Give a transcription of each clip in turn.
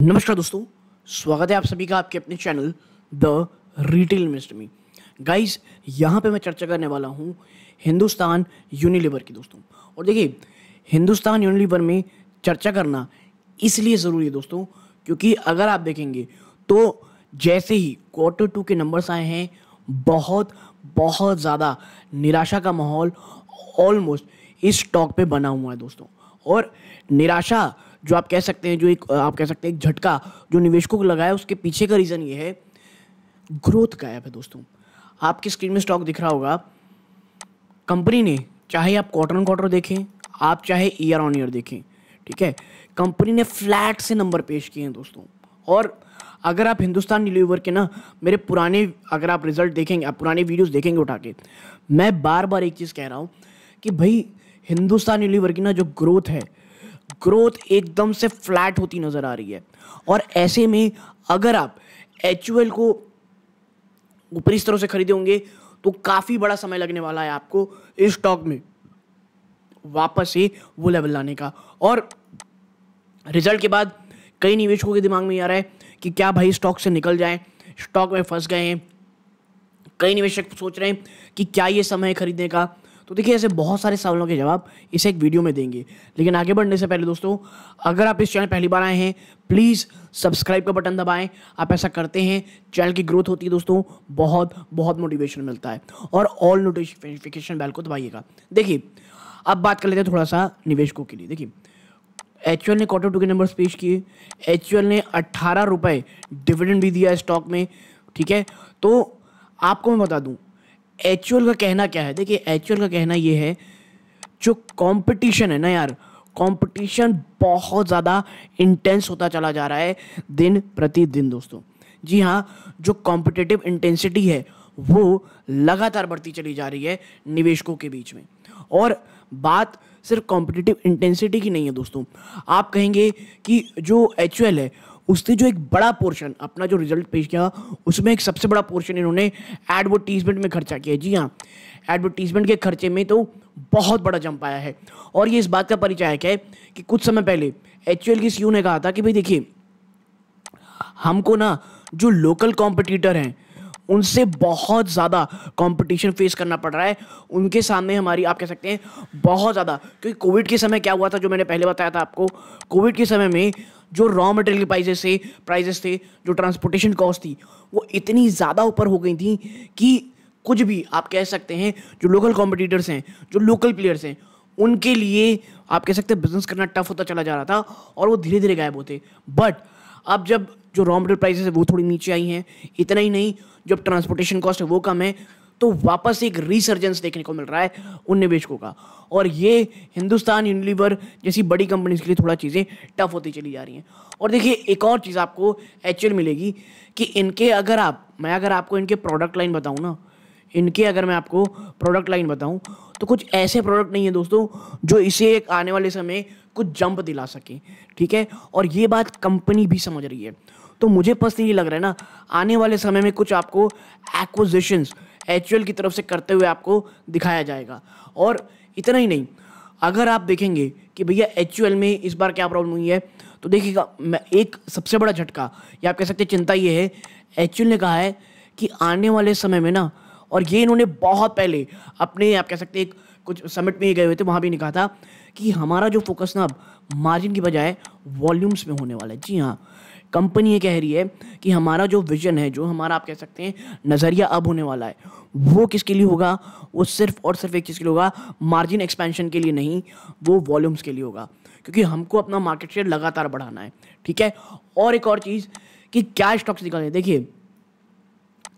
नमस्कार दोस्तों, स्वागत है आप सभी का आपके अपने चैनल द रिटेल इन्वेस्टर में। गाइस, यहाँ पे मैं चर्चा करने वाला हूँ हिंदुस्तान यूनिलीवर की दोस्तों। और देखिए, हिंदुस्तान यूनिलीवर में चर्चा करना इसलिए ज़रूरी है दोस्तों, क्योंकि अगर आप देखेंगे तो जैसे ही Q2 के नंबर्स आए हैं, बहुत ज़्यादा निराशा का माहौल ऑलमोस्ट इस स्टॉक पे बना हुआ है दोस्तों। और निराशा जो आप कह सकते हैं, आप कह सकते हैं एक झटका जो निवेशकों को लगा है, उसके पीछे का रीज़न ये है, ग्रोथ गायब है दोस्तों। आपकी स्क्रीन में स्टॉक दिख रहा होगा। कंपनी ने, चाहे आप क्वार्टर ऑन क्वार्टर देखें, आप चाहे ईयर ऑन ईयर देखें, ठीक है, कंपनी ने फ्लैट से नंबर पेश किए हैं दोस्तों। और अगर आप हिंदुस्तान यूनिलीवर के ना मेरे पुराने, अगर आप रिजल्ट देखेंगे, आप पुराने वीडियोस देखेंगे उठा के, मैं बार बार एक चीज़ कह रहा हूँ कि भाई हिंदुस्तान यूनिलीवर की ना जो ग्रोथ है, ग्रोथ एकदम से फ्लैट होती नज़र आ रही है। और ऐसे में अगर आप HUL को ऊपर इस तरह से खरीदे होंगे तो काफ़ी बड़ा समय लगने वाला है आपको इस स्टॉक में वापस से वो लेवल लाने का। और रिजल्ट के बाद कई निवेशकों के दिमाग में आ रहा है कि क्या भाई स्टॉक से निकल जाएं, स्टॉक में फंस गए हैं। कई निवेशक सोच रहे हैं कि क्या ये समय है खरीदने का। तो देखिए, ऐसे बहुत सारे सवालों के जवाब इस एक वीडियो में देंगे। लेकिन आगे बढ़ने से पहले दोस्तों, अगर आप इस चैनल पहली बार आए हैं, प्लीज़ सब्सक्राइब का बटन दबाएं। आप ऐसा करते हैं, चैनल की ग्रोथ होती है दोस्तों, बहुत मोटिवेशन मिलता है। और ऑल नोटिफिकेशन बेल को दबाइएगा। देखिए, अब बात कर लेते हैं थोड़ा सा निवेशकों के लिए। देखिए, HUL ने Q2 के नंबर्स पेश किए। HUL ने 18 रुपये डिविडेंड भी दिया स्टॉक में, ठीक है। तो आपको मैं बता दूं HUL का कहना क्या है। देखिए, HUL का कहना ये है, जो कंपटीशन है ना यार, कंपटीशन बहुत ज़्यादा इंटेंस होता चला जा रहा है दिन प्रतिदिन दोस्तों। जी हाँ, जो कॉम्पिटिटिव इंटेंसिटी है वो लगातार बढ़ती चली जा रही है निवेशकों के बीच में। और बात सिर्फ कॉम्पिटिटिव इंटेंसिटी की नहीं है दोस्तों। आप कहेंगे कि जो HUL है उसने जो एक बड़ा पोर्शन अपना जो रिजल्ट पेश किया, उसमें एक सबसे बड़ा पोर्शन इन्होंने एडवर्टीजमेंट में खर्चा किया। जी हाँ, एडवर्टीजमेंट के खर्चे में तो बहुत बड़ा जंप आया है। और ये इस बात का परिचायक है कि कुछ समय पहले HUL की CEO ने कहा था कि भाई देखिए, हमको ना जो लोकल कॉम्पिटिटर हैं उनसे बहुत ज़्यादा कंपटीशन फेस करना पड़ रहा है। उनके सामने हमारी, आप कह सकते हैं, बहुत ज़्यादा, क्योंकि कोविड के समय क्या हुआ था, जो मैंने पहले बताया था आपको, कोविड के समय में जो रॉ मटेरियल प्राइजेस थे, जो ट्रांसपोर्टेशन कॉस्ट थी, वो इतनी ज़्यादा ऊपर हो गई थी कि कुछ भी आप कह सकते हैं, जो लोकल कॉम्पिटिटर्स हैं, जो लोकल प्लेयर्स हैं, उनके लिए आप कह सकते हैं बिजनेस करना टफ होता चला जा रहा था और वो धीरे धीरे गायब होते। बट अब जब जो रॉ मटेरियल प्राइसेस है वो थोड़ी नीचे आई हैं, इतना ही नहीं, जब ट्रांसपोर्टेशन कॉस्ट है वो कम है, तो वापस एक रीसर्जेंस देखने को मिल रहा है उन निवेशकों का। और ये हिंदुस्तान यूनिलीवर जैसी बड़ी कंपनीज के लिए थोड़ा चीज़ें टफ होती चली जा रही हैं। और देखिए, एक और चीज़ आपको HUL मिलेगी कि इनके, अगर आपको इनके प्रोडक्ट लाइन बताऊँ ना, अगर मैं आपको प्रोडक्ट लाइन बताऊं तो कुछ ऐसे प्रोडक्ट नहीं है दोस्तों जो इसे एक आने वाले समय कुछ जंप दिला सके, ठीक है। और ये बात कंपनी भी समझ रही है। तो मुझे पर्सनली लग रहा है ना, आने वाले समय में कुछ आपको एक्विजिशंस HUL की तरफ से करते हुए आपको दिखाया जाएगा। और इतना ही नहीं, अगर आप देखेंगे कि भैया HUL में इस बार क्या प्रॉब्लम हुई है, तो देखिएगा, एक सबसे बड़ा झटका या आप कह सकते हैं चिंता ये है, HUL ने कहा है कि आने वाले समय में ना, और ये इन्होंने बहुत पहले अपने, आप कह सकते हैं, कुछ समिट में गए हुए थे, वहाँ भी नहीं कहा था कि हमारा जो फोकस ना अब मार्जिन की बजाय वॉल्यूम्स में होने वाला है। जी हाँ, कंपनी ये कह रही है कि हमारा जो विजन है, जो हमारा, आप कह सकते हैं, नज़रिया अब होने वाला है, वो किसके लिए होगा, वो सिर्फ और सिर्फ एक चीज़ के लिए होगा, मार्जिन एक्सपेंशन के लिए नहीं, वो वॉल्यूम्स के लिए होगा। क्योंकि हमको अपना मार्केट शेयर लगातार बढ़ाना है, ठीक है। और एक और चीज़ कि क्या स्टॉक्स निकालें। देखिए,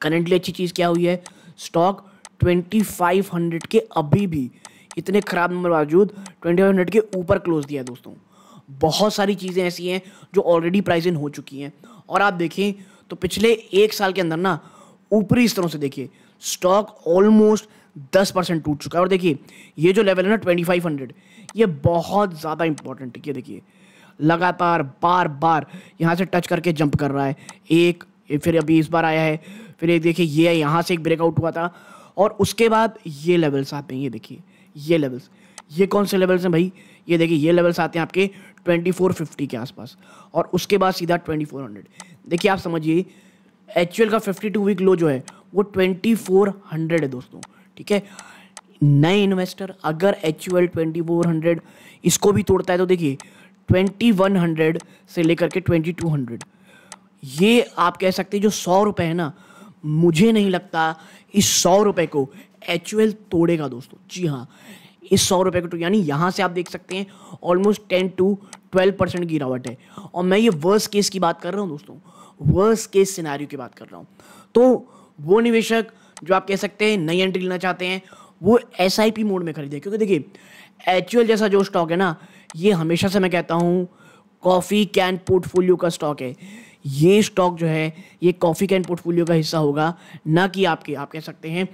करेंटली अच्छी चीज़ क्या हुई है, स्टॉक 2500 के अभी भी इतने खराब नंबर बावजूद 2500 के ऊपर क्लोज दिया है दोस्तों। बहुत सारी चीज़ें ऐसी हैं जो ऑलरेडी प्राइस इन हो चुकी हैं। और आप देखें तो पिछले एक साल के अंदर ना, ऊपरी स्तरों से देखिए, स्टॉक ऑलमोस्ट 10% टूट चुका है। और देखिए, ये जो लेवल है ना 2500, ये बहुत ज़्यादा इंपॉर्टेंट है। ये देखिए, लगातार बार यहाँ से टच करके जंप कर रहा है, एक, फिर अभी इस बार आया है, फिर एक देखिए, ये यहाँ से एक ब्रेकआउट हुआ था, और उसके बाद ये लेवल्स आते हैं। ये देखिए, ये लेवल्स, ये कौन से लेवल्स हैं भाई, ये देखिए, ये लेवल्स आते हैं आपके 2450 के आसपास, और उसके बाद सीधा 2400। देखिए आप समझिए एचयूएल का 52 वीक लो जो है वो 2400 है दोस्तों, ठीक है। नए इन्वेस्टर अगर एचयूएल 2400 इसको भी तोड़ता है तो देखिए 2100 से लेकर के 2200, ये आप कह सकते हैं जो 100 रुपये है ना, मुझे नहीं लगता इस 100 रुपये को एचयूएल तोड़ेगा दोस्तों। जी हाँ, इस 100 रुपये को तो, यानी यहाँ से आप देख सकते हैं ऑलमोस्ट 10 to 12% गिरावट है। और मैं ये वर्स्ट केस की बात कर रहा हूँ दोस्तों, वर्स्ट केस सिनेरियो की बात कर रहा हूँ। तो वो निवेशक जो आप कह सकते हैं नई एंट्री लेना चाहते हैं वो एसआईपी मोड में खरीदे, क्योंकि देखिए एचयूएल जैसा जो स्टॉक है ना, ये हमेशा से मैं कहता हूँ कॉफ़ी कैन पोर्टफोलियो का स्टॉक है। ये स्टॉक जो है ये कॉफ़ी कैन पोर्टफोलियो का हिस्सा होगा, ना कि आपके, आप कह सकते हैं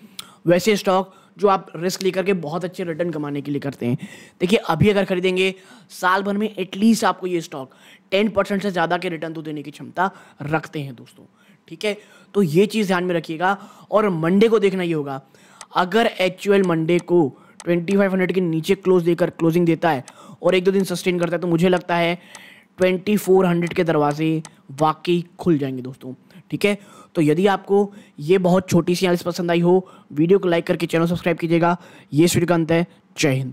वैसे स्टॉक जो आप रिस्क लेकर के बहुत अच्छे रिटर्न कमाने के लिए करते हैं। देखिए अभी अगर खरीदेंगे साल भर में एटलीस्ट आपको ये स्टॉक 10% से ज़्यादा के रिटर्न तो देने की क्षमता रखते हैं दोस्तों, ठीक है। तो ये चीज़ ध्यान में रखिएगा। और मंडे को देखना ये होगा, अगर एचयूएल मंडे को 2500 के नीचे क्लोजिंग देता है और 1-2 दिन सस्टेन करता है तो मुझे लगता है 2400 के दरवाजे वाकई खुल जाएंगे दोस्तों, ठीक है। तो यदि आपको ये बहुत छोटी सी एनालिसिस पसंद आई हो, वीडियो को लाइक करके चैनल सब्सक्राइब कीजिएगा। ये वीडियो का अंत है। जय हिंद।